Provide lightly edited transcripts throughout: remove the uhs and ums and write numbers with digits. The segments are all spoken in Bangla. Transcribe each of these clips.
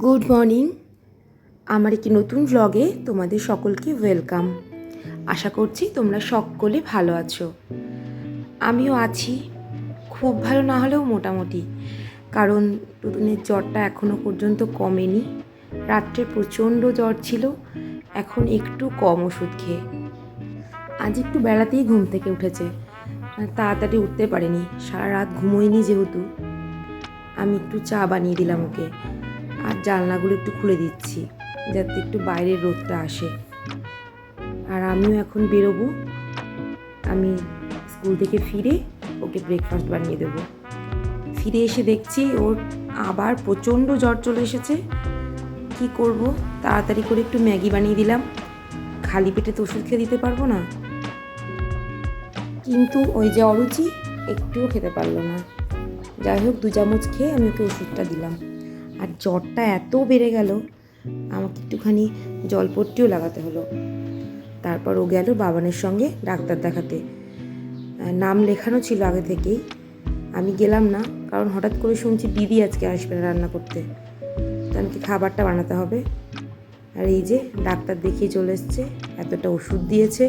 Good morning. আমার একটি নতুন ব্লগে তোমাদের সকলকে ওয়েলকাম। আশা করছি তোমরা সকলে ভালো আছো। আমিও আছি, খুব ভালো না হলেও মোটামুটি, কারণ দুদিনের জ্বরটা এখনও পর্যন্ত কমেনি। রাত্রে প্রচণ্ড জ্বর ছিল, এখন একটু কম ওষুধ খেয়ে। আজ একটু বেলাতেই ঘুম থেকে উঠেছে, তাড়াতাড়ি উঠতে পারেনি, সারা রাত ঘুমোয়নি যেহেতু। আমি একটু চা বানিয়ে দিলাম ওকে, আর জানলাগুলো একটু খুলে দিচ্ছি যাতে একটু বাইরের রোদটা আসে। আর আমিও এখন বেরোবো, আমি স্কুল থেকে ফিরে ওকে ব্রেকফাস্ট বানিয়ে দেবো। ফিরে এসে দেখছি ওর আবার প্রচণ্ড জ্বর চলে এসেছে। কি করব, তাড়াতাড়ি করে একটু ম্যাগি বানিয়ে দিলাম। খালি পেটে তো ওষুধ খেয়ে দিতে পারবো না, কিন্তু ওই যে অরুচি একটুও খেতে পারলো না। যাই হোক, 2 চামচ খেয়ে আমি ওকে ওষুধটা দিলাম। আর জ্বরটা এত বেড়ে গেল, আমাকে একটুখানি জলপট্টিও লাগাতে হলো। তারপর ও গেল বাবানের সঙ্গে ডাক্তার দেখাতে। নাম লেখানো ছিল আগে থেকেই, আমি গেলাম না, কারণ হঠাৎ করে শুনছি দিদি আজকে আসবে না রান্না করতে, তো আমাকে খাবারটা বানাতে হবে। আর এই যে ডাক্তার দেখিয়ে চলে এসছে, এতটা ওষুধ দিয়েছে,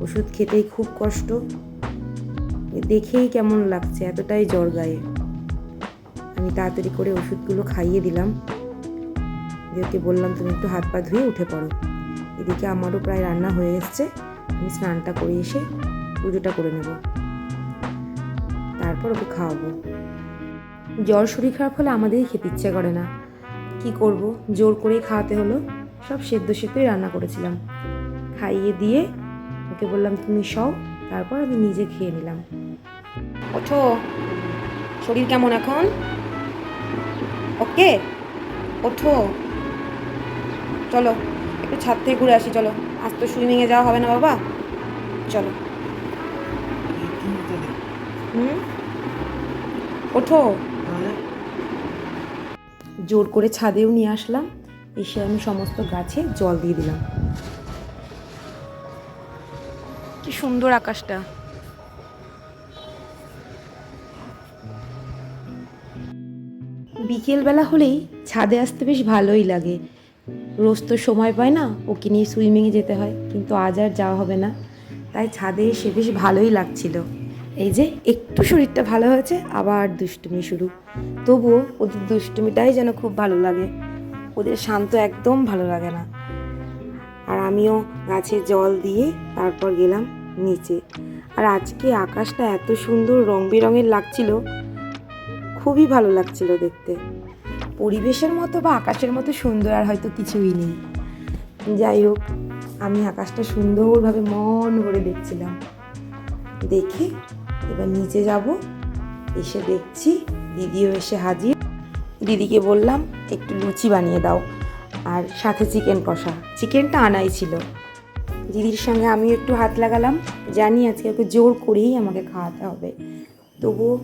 ওষুধ খেতেই খুব কষ্ট। দেখেই কেমন লাগছে, এতটাই জ্বর গায়ে। আমি তাড়াতাড়ি করে ওষুধগুলো খাইয়ে দিলাম, ওকে বললাম তুমি একটু হাত পা ধুয়ে উঠে পড়ো। এদিকে আমারও প্রায় রান্না হয়ে এসছে, আমি স্নানটা করে এসে পুজোটা করে নেব, তারপর ওকে খাওয়াবো। জ্বর শরীর খারাপ হলে আমাদেরই খেতে ইচ্ছে করে না, কি করব, জোর করেই খাওয়াতে হলো। সব সেদ্ধই রান্না করেছিলাম, খাইয়ে দিয়ে ওকে বললাম তুমি সও, তারপর আমি নিজে খেয়ে নিলাম। ওঠো, শরীর কেমন এখন? ওকে, ওঠো, চলো একটু ছাদ থেকে ঘুরে আসি। চলো, আজ তো সুইমিংয়ে যাওয়া হবে না বাবা, চলো। ওঠো। জোর করে ছাদেও নিয়ে আসলাম, এসে আমি সমস্ত গাছে জল দিয়ে দিলাম। কি সুন্দর আকাশটা। বিকেলবেলা হলেই ছাদে আসতে বেশ ভালোই লাগে। রোজ তো সময় পায় না, ওকে নিয়ে সুইমিংয়ে যেতে হয়, কিন্তু আজ আর যাওয়া হবে না, তাই ছাদে এসে বেশ ভালোই লাগছিল। এই যে একটু শরীরটা ভালো হয়েছে, আবার দুষ্টুমি শুরু। তবুও ওদের দুষ্টুমিটাই যেন খুব ভালো লাগে, ওদের শান্ত একদম ভালো লাগে না। আর আমিও গাছে জল দিয়ে তারপর গেলাম নিচে। আর আজকে আকাশটা এত সুন্দর রং বেরঙের লাগছিল, খুবই ভালো লাগছিল দেখতে। পরিবেশের মতো বা আকাশের মতো সুন্দর আর হয়তো কিছুই নেই। যাই হোক, আমি আকাশটা সুন্দরভাবে মন ভরে দেখছিলাম। দেখে এবার নিচে যাব, এসে দেখছি দিদিও এসে হাজির। দিদিকে বললাম একটু লুচি বানিয়ে দাও, আর সাথে চিকেন কষা। চিকেনটা আনাই ছিল। দিদির সঙ্গে আমিও একটু হাত লাগালাম, জানি আজকে ওকে জোর করেই আমাকে খাওয়াতে হবে, তবুও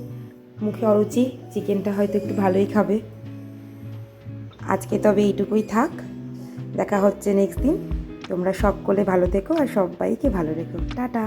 মুখে অরুচি, চিকেনটা হয়তো একটু ভালোই খাবে। আজকে তবে এইটুকুই থাক, দেখা হচ্ছে নেক্সট দিন। তোমরা সকলে ভালো থেকো আর সবাইকে ভালো রেখো। টাটা।